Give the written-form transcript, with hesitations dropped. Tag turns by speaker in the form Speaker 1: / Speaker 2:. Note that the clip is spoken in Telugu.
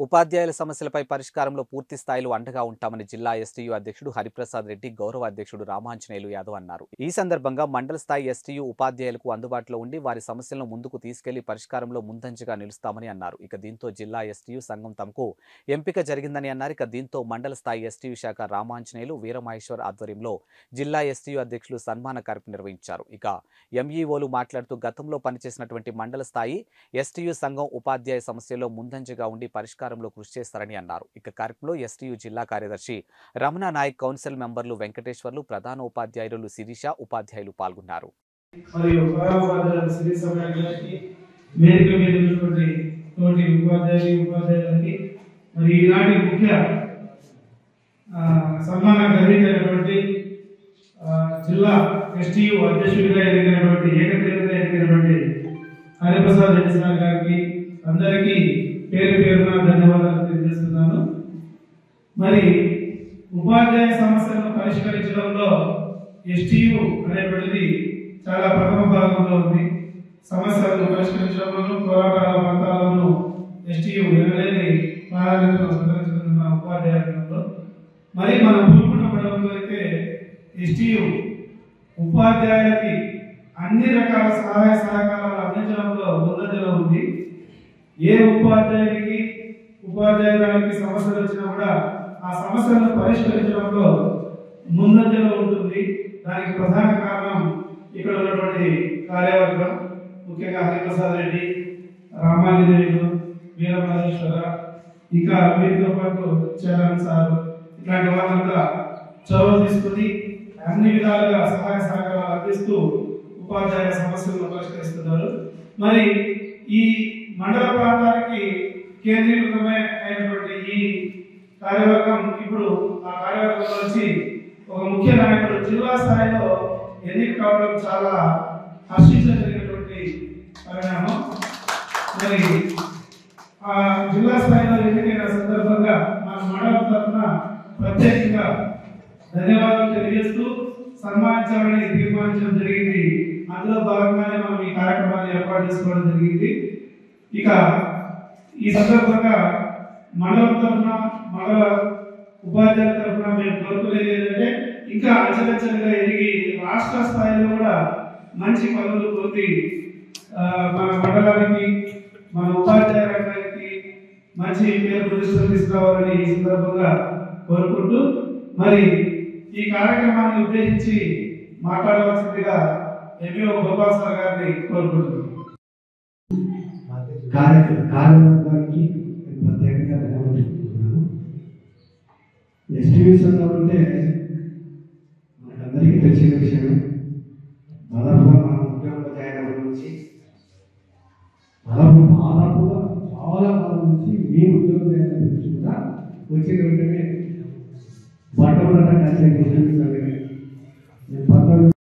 Speaker 1: ఉపాధ్యాయుల సమస్యలపై పరిష్కారంలో పూర్తి స్థాయిలో అండగా ఉంటామని జిల్లా ఎస్టీయూ అధ్యక్షుడు హరిప్రసాద్ రెడ్డి, గౌరవ అధ్యక్షుడు రామాంజనేయులు యాదవ్ అన్నారు. ఈ సందర్భంగా మండల స్థాయి ఎస్టీయూ ఉపాధ్యాయులకు అందుబాటులో ఉండి వారి సమస్యలను ముందుకు తీసుకెళ్లి పరిష్కారంలో ముందంజగా నిలుస్తామని అన్నారు. ఇక దీంతో జిల్లా ఎస్టీయూ సంఘం తమకు ఎంపిక జరిగిందని అన్నారు. ఇక దీంతో మండల స్థాయి ఎస్టీయూ శాఖ రామాంజనేయులు, వీరమహేశ్వర్ ఆధ్వర్యంలో జిల్లా ఎస్టీయూ అధ్యక్షులు సన్మాన కార్యక్రమం నిర్వహించారు. ఇక ఎంఈఓలు మాట్లాడుతూ గతంలో పనిచేసినటువంటి మండల స్థాయి ఎస్టీయూ సంఘం ఉపాధ్యాయ సమస్యల్లో ముందంజగా ఉండి పరిష్కారంలో కృషి చేస్తారని అన్నారు. ఇక కార్యక్రమంలో ఎస్టీయూ జిల్లా కార్యదర్శి రమణ నాయక్, కౌన్సిల్ మెంబర్లు వెంకటేశ్వర్లు, ప్రధాన ఉపాధ్యాయులు శిరీష, ఉపాధ్యాయులు పాల్గొన్నారు.
Speaker 2: జిల్లా ఎస్టీయూ అధ్యక్షుడిగా ఎన్నికైనటువంటి ఏకగ్రీవంగా ఎన్నికైనటువంటి హరిప్రసాద్ రెడ్డి సార్ గారికి అందరికీ పేరు పేరున ధన్యవాదాలు తెలియజేస్తున్నాను. మరి ఉపాధ్యాయ సమస్యలను పరిష్కరించడంలో ఎస్టీయూ అనేటువంటిది చాలా ప్రథమ భాగంలో ఉంది. సమస్యలను పరిష్కరించడంలో పోరాటాల పంతాలను ఎస్టీయూ ఎనలేని ప్రాధాన్యతను సంతరించుకున్న ఉపాధ్యాయ రంగంలో మరి మన పూర్వకుంట మండలంలో అయితే ఎస్టీయూ ఉపాధ్యాయులకి అన్ని రకాల సహాయ సహకారాలు అందించడంలో ముందంజలో ఉంది. ఏ ఉపాధ్యాయురానికి సమస్యలు వచ్చినా కూడా ఆ సమస్యలను పరిష్కరించడంలో ముందంజలో ఉంటుంది. దానికి ప్రధాన కారణం ఇక్కడ ఉన్నటువంటి కార్యవర్గం, ముఖ్యంగా హరిప్రసాద్ రెడ్డి, రామాంజనేయులు, వీరమహేశ్వర, ఇంకా వీరితో పాటు చరణ్ సార్, ఇట్లాంటి వాళ్ళంతా చొరవ తీసుకుని అన్ని విధాలుగా సహాయ సహకారాలు అందిస్తూ ఉపాధ్యాయ సమస్యలను పరిష్కరిస్తున్నారు. మరి ఈ మండల ప్రాంతానికి కేంద్రీకృతమే అయినటువంటి ఈ కార్యవర్గం ఇప్పుడు ఆ కార్యవర్గంలో వచ్చి ఒక ముఖ్య నాయకుడు జిల్లా స్థాయిలో ఎన్నిక కావడం చాలా హర్షించదగినటువంటి పరిణామం. మరి ఆ జిల్లా స్థాయిలో ఎన్నికైన సందర్భంగా మన మండలం తరఫున ప్రత్యేకంగా ధన్యవాదాలు తెలియజేస్తూ సన్మానించాలని తీర్మానించడం జరిగింది. అందులో భాగంగానే మనం ఈ కార్యక్రమాన్ని ఏర్పాటు చేసుకోవడం జరిగింది. ఇక ఈ సందర్భంగా మండలం తరఫున, మండల ఉపాధ్యాయుల తరఫున మేము కోరుకునేది ఏంటంటే ఇంకా అంచెలంచెలుగా ఎదిగి రాష్ట్ర స్థాయిలో కూడా మంచి పదవులు పొంది మన మండలానికి, మన ఉపాధ్యాయ రంగానికి మంచి పేరు ప్రతిష్టలు తీసుకురావాలని ఈ సందర్భంగా కోరుకుంటూ మరి ఈ కార్యక్రమాన్ని ఉద్దేశించి మాట్లాడవలసిందిగా ఎంఈఓ గోపాల్ సార్ గారిని కోరుకుంటున్నాను.
Speaker 3: కార్యవర్గానికి ప్రత్యేకంగా ధన్యవాదాలు చెప్తున్నాను. ఎస్టీయూ సంఘం అంటే మనకందరికీ తెలిసిన విషయమే. దాదాపుగా మన ఉద్యోగంలో జాయిన్ అవ్వడం నుంచి దాదాపుగా చాలా కాలం నుంచి మీ ఉద్యోగం జాయిన్ అవ్వడం నుంచి కూడా వచ్చిన వెంటనే మొట్టమొదట కలిసే